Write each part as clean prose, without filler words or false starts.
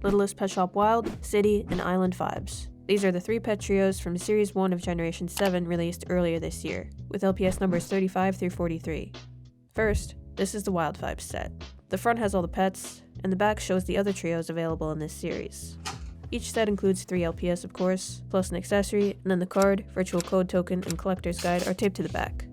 Littlest Pet Shop Wild, City, and Island Vibes. These are the 3 pet trios from Series 1 of Generation 7 released earlier this year, with LPS numbers 35 through 43. First, this is the Wild Vibes set. The front has all the pets, and the back shows the other trios available in this series. Each set includes 3 LPS of course, plus an accessory, and then the card, virtual code token, and collector's guide are taped to the back.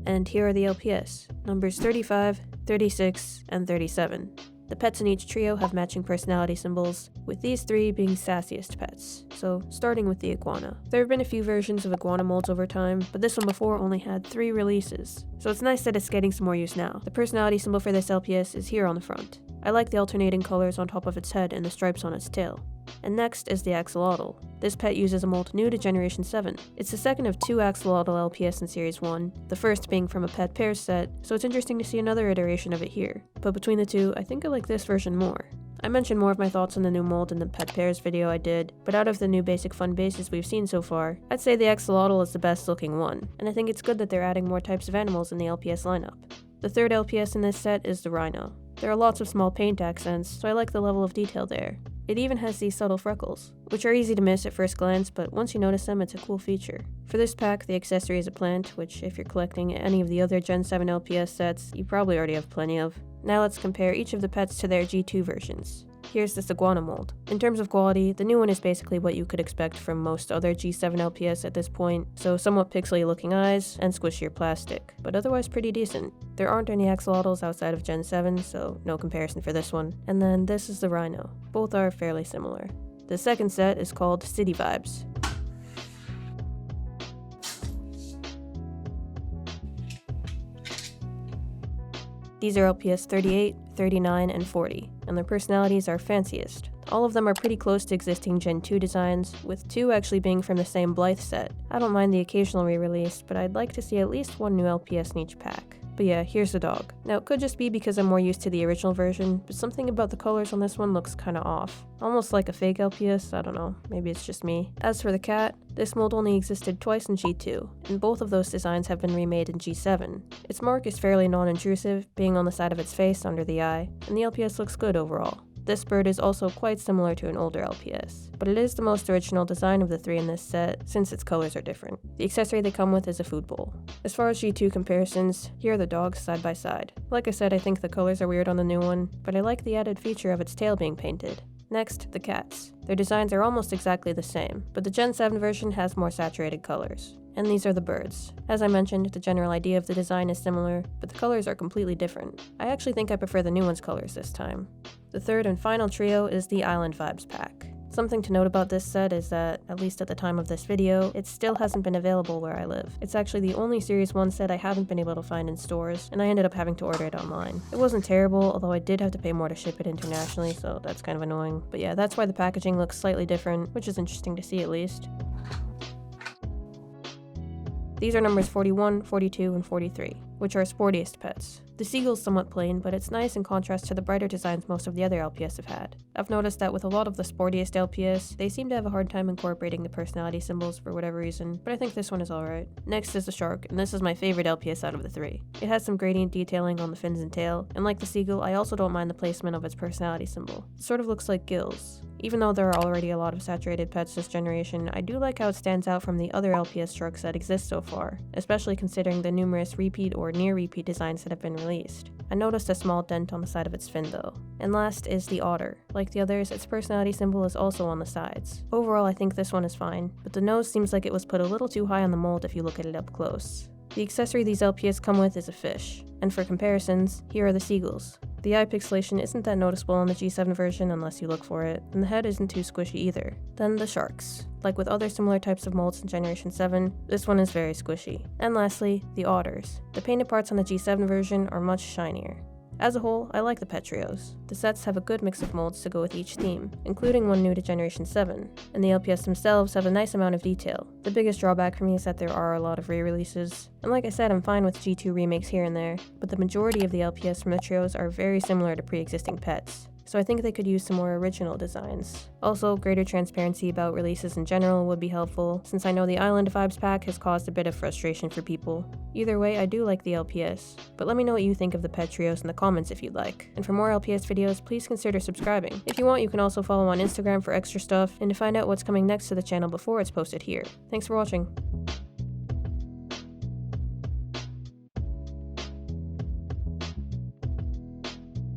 And here are the LPS, numbers 35, 36, and 37. The pets in each trio have matching personality symbols, with these 3 being sassiest pets. So, starting with the iguana. There have been a few versions of iguana molds over time, but this one before only had 3 releases. So it's nice that it's getting some more use now. The personality symbol for this LPS is here on the front. I like the alternating colors on top of its head and the stripes on its tail. And next is the axolotl. This pet uses a mold new to Generation 7. It's the second of 2 axolotl LPS in Series 1, the first being from a pet pairs set, so it's interesting to see another iteration of it here. But between the two, I think I like this version more. I mentioned more of my thoughts on the new mold in the pet pairs video I did, but out of the new basic fun bases we've seen so far, I'd say the axolotl is the best looking one, and I think it's good that they're adding more types of animals in the LPS lineup. The third LPS in this set is the rhino. There are lots of small paint accents, so I like the level of detail there. It even has these subtle freckles, which are easy to miss at first glance, but once you notice them, it's a cool feature. For this pack, the accessory is a plant, which if you're collecting any of the other Gen 7 LPS sets, you probably already have plenty of. Now let's compare each of the pets to their G2 versions. Here's this iguana mold. In terms of quality, the new one is basically what you could expect from most other G7 LPS at this point, so somewhat pixely looking eyes and squishier plastic, but otherwise pretty decent. There aren't any axolotls outside of Gen 7, so no comparison for this one. And then this is the rhino. Both are fairly similar. The second set is called City Vibes. These are LPS 38, 39, and 40, and their personalities are fanciest. All of them are pretty close to existing Gen 2 designs, with 2 actually being from the same Blythe set. I don't mind the occasional re-release, but I'd like to see at least 1 new LPS in each pack. But yeah, here's the dog. Now it could just be because I'm more used to the original version, but something about the colors on this one looks kinda off. Almost like a fake LPS, I don't know, maybe it's just me. As for the cat, this mold only existed twice in G2, and both of those designs have been remade in G7. Its mark is fairly non-intrusive, being on the side of its face under the eye, and the LPS looks good overall. This bird is also quite similar to an older LPS, but it is the most original design of the 3 in this set, since its colors are different. The accessory they come with is a food bowl. As far as G2 comparisons, here are the dogs side by side. Like I said, I think the colors are weird on the new one, but I like the added feature of its tail being painted. Next, the cats. Their designs are almost exactly the same, but the Gen 7 version has more saturated colors. And these are the birds. As I mentioned, the general idea of the design is similar, but the colors are completely different. I actually think I prefer the new one's colors this time. The third and final trio is the Island Vibes pack. Something to note about this set is that, at least at the time of this video, it still hasn't been available where I live. It's actually the only Series 1 set I haven't been able to find in stores, and I ended up having to order it online. It wasn't terrible, although I did have to pay more to ship it internationally, so that's kind of annoying. But yeah, that's why the packaging looks slightly different, which is interesting to see at least. These are numbers 41, 42, and 43, which are sportiest pets. The seagull's somewhat plain, but it's nice in contrast to the brighter designs most of the other LPS have had. I've noticed that with a lot of the sportiest LPS, they seem to have a hard time incorporating the personality symbols for whatever reason, but I think this one is alright. Next is the shark, and this is my favorite LPS out of the 3. It has some gradient detailing on the fins and tail, and like the seagull, I also don't mind the placement of its personality symbol. It sort of looks like gills. Even though there are already a lot of saturated pets this generation, I do like how it stands out from the other LPS sharks that exist so far, especially considering the numerous repeat or near repeat designs that have been released. I noticed a small dent on the side of its fin though. And last is the otter. Like the others, its personality symbol is also on the sides. Overall, I think this one is fine, but the nose seems like it was put a little too high on the mold if you look at it up close. The accessory these LPS come with is a fish, and for comparisons, here are the seagulls. The eye pixelation isn't that noticeable on the G7 version unless you look for it, and the head isn't too squishy either. Then the sharks. Like with other similar types of molds in Generation 7, this one is very squishy. And lastly, the otters. The painted parts on the G7 version are much shinier. As a whole, I like the pet trios. The sets have a good mix of molds to go with each theme, including one new to Generation 7, and the LPS themselves have a nice amount of detail. The biggest drawback for me is that there are a lot of re-releases, and like I said, I'm fine with G2 remakes here and there, but the majority of the LPS from the trios are very similar to pre-existing pets. so I think they could use some more original designs. Also, greater transparency about releases in general would be helpful, since I know the Island Vibes pack has caused a bit of frustration for people. Either way, I do like the LPS, but let me know what you think of the pet trios in the comments if you'd like. And for more LPS videos, please consider subscribing. If you want, you can also follow on Instagram for extra stuff, and to find out what's coming next to the channel before it's posted here. Thanks for watching.